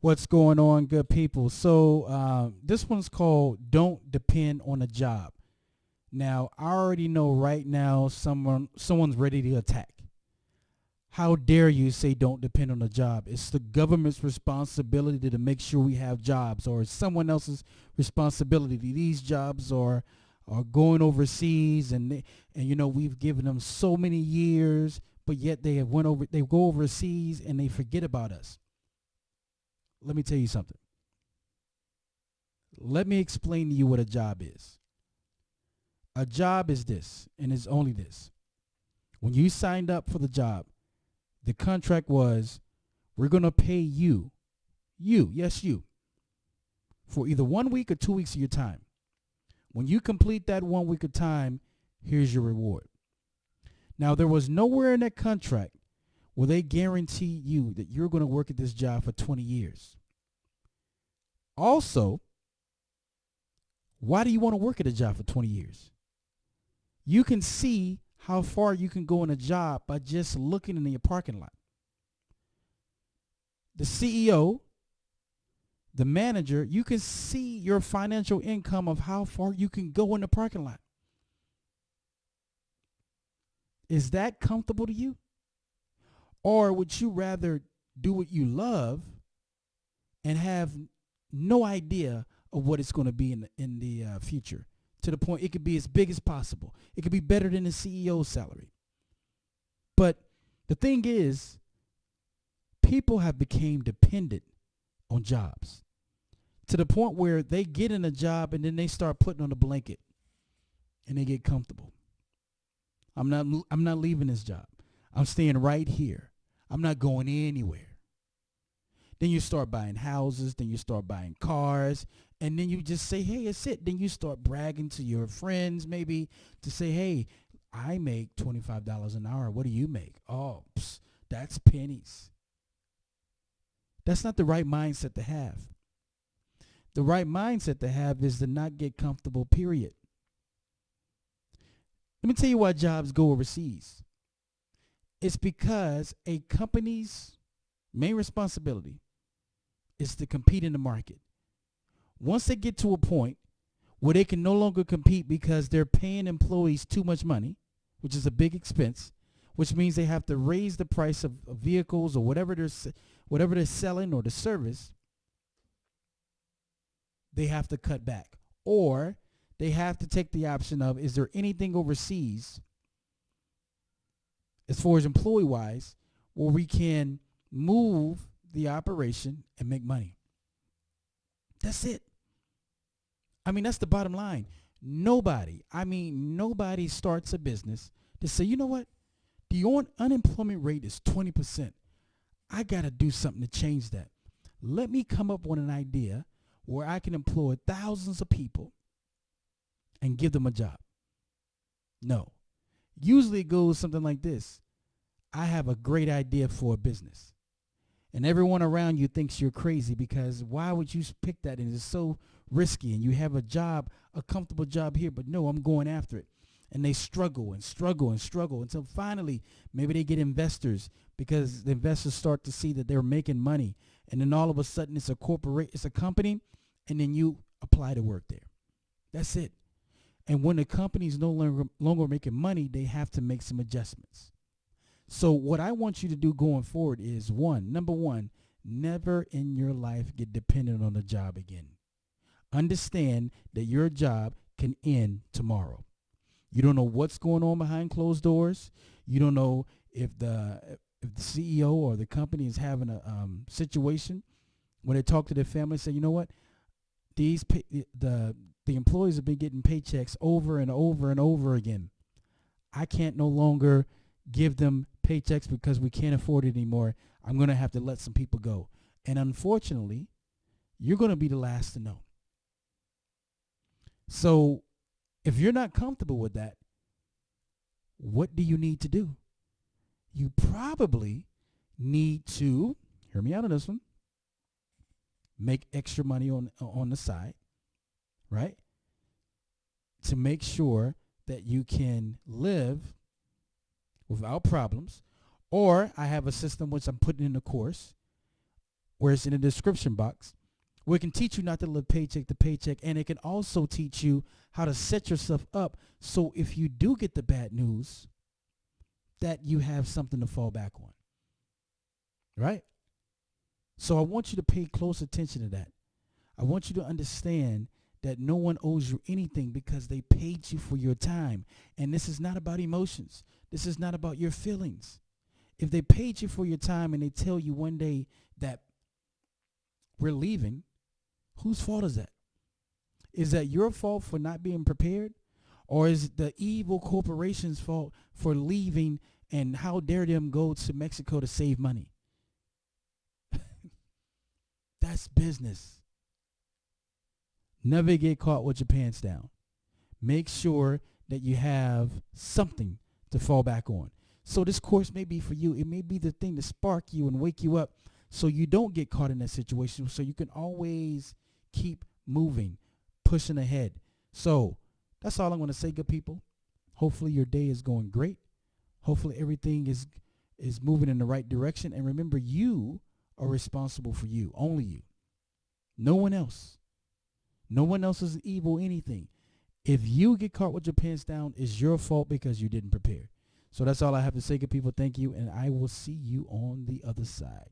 What's going on, good people? So this one's called "Don't Depend on a Job." Now, I already know right now someone's ready to attack. How dare you say don't depend on a job? It's the government's responsibility to make sure we have jobs, or it's someone else's responsibility. These jobs are going overseas, and we've given them so many years, but yet they go overseas and they forget about us. Let me tell you something. Let me explain to you what a job is. A job is this, and it's only this. When you signed up for the job, the contract was, we're going to pay you, yes, you, for either 1 week or 2 weeks of your time. When you complete that 1 week of time, here's your reward. Now, there was nowhere in that contract where they guarantee you that you're going to work at this job for 20 years. Also, why do you want to work at a job for 20 years? You can see how far you can go in a job by just looking in your parking lot. The CEO, the manager, you can see your financial income of how far you can go in the parking lot. Is that comfortable to you? Or would you rather do what you love and have no idea of what it's going to be in the future, to the point it could be as big as possible? It could be better than the CEO's salary. But the thing is, people have become dependent on jobs to the point where they get in a job and then they start putting on a blanket and they get comfortable. I'm not leaving this job. I'm staying right here. I'm not going anywhere. Then you start buying houses, then you start buying cars, and then you just say, hey, it's it. Then you start bragging to your friends maybe to say, hey, I make $25 an hour. What do you make? Oh, that's pennies. That's not the right mindset to have. The right mindset to have is to not get comfortable, period. Let me tell you why jobs go overseas. It's because a company's main responsibility is to compete in the market. Once they get to a point where they can no longer compete because they're paying employees too much money, which is a big expense, which means they have to raise the price of vehicles or whatever they're selling or the service, they have to cut back. Or they have to take the option of, is there anything overseas, as far as employee-wise, where we can move the operation and make money? That's it. I mean, that's the bottom line. Nobody starts a business to say, you know what? The unemployment rate is 20%. I got to do something to change that. Let me come up with an idea where I can employ thousands of people and give them a job. No. Usually it goes something like this. I have a great idea for a business. And everyone around you thinks you're crazy, because why would you pick that? And it's so risky, and you have a job, a comfortable job here, but no, I'm going after it. And they struggle and struggle and struggle until finally maybe they get investors, because the investors start to see that they're making money. And then all of a sudden it's a company, and then you apply to work there. That's it. And when the company is no longer making money, they have to make some adjustments. So what I want you to do going forward is, number one, never in your life get dependent on a job again. Understand that your job can end tomorrow. You don't know what's going on behind closed doors. You don't know if the CEO or the company is having a situation when they talk to their family and say, you know what, the employees have been getting paychecks over and over and over again. I can't no longer give them paychecks because we can't afford it anymore. I'm going to have to let some people go. And unfortunately, you're going to be the last to know. So if you're not comfortable with that, what do you need to do? You probably need to, hear me out on this one, make extra money on the side, right? To make sure that you can live without problems. Or I have a system which I'm putting in the course where it's in the description box, where it can teach you not to live paycheck to paycheck, and it can also teach you how to set yourself up so if you do get the bad news, that you have something to fall back on. Right? So I want you to pay close attention to that. I want you to understand that no one owes you anything because they paid you for your time. And this is not about emotions. This is not about your feelings. If they paid you for your time and they tell you one day that we're leaving, whose fault is that? Is that your fault for not being prepared? Or is it the evil corporation's fault for leaving, and how dare them go to Mexico to save money? That's business. Never get caught with your pants down. Make sure that you have something to fall back on. So this course may be for you. It may be the thing to spark you and wake you up so you don't get caught in that situation, so you can always keep moving, pushing ahead. So that's all I'm going to say, good people. Hopefully your day is going great. Hopefully everything is moving in the right direction. And remember, you are responsible for you, only you. No one else. No one else is evil anything. If you get caught with your pants down, it's your fault because you didn't prepare. So that's all I have to say, good people. Thank you, and I will see you on the other side.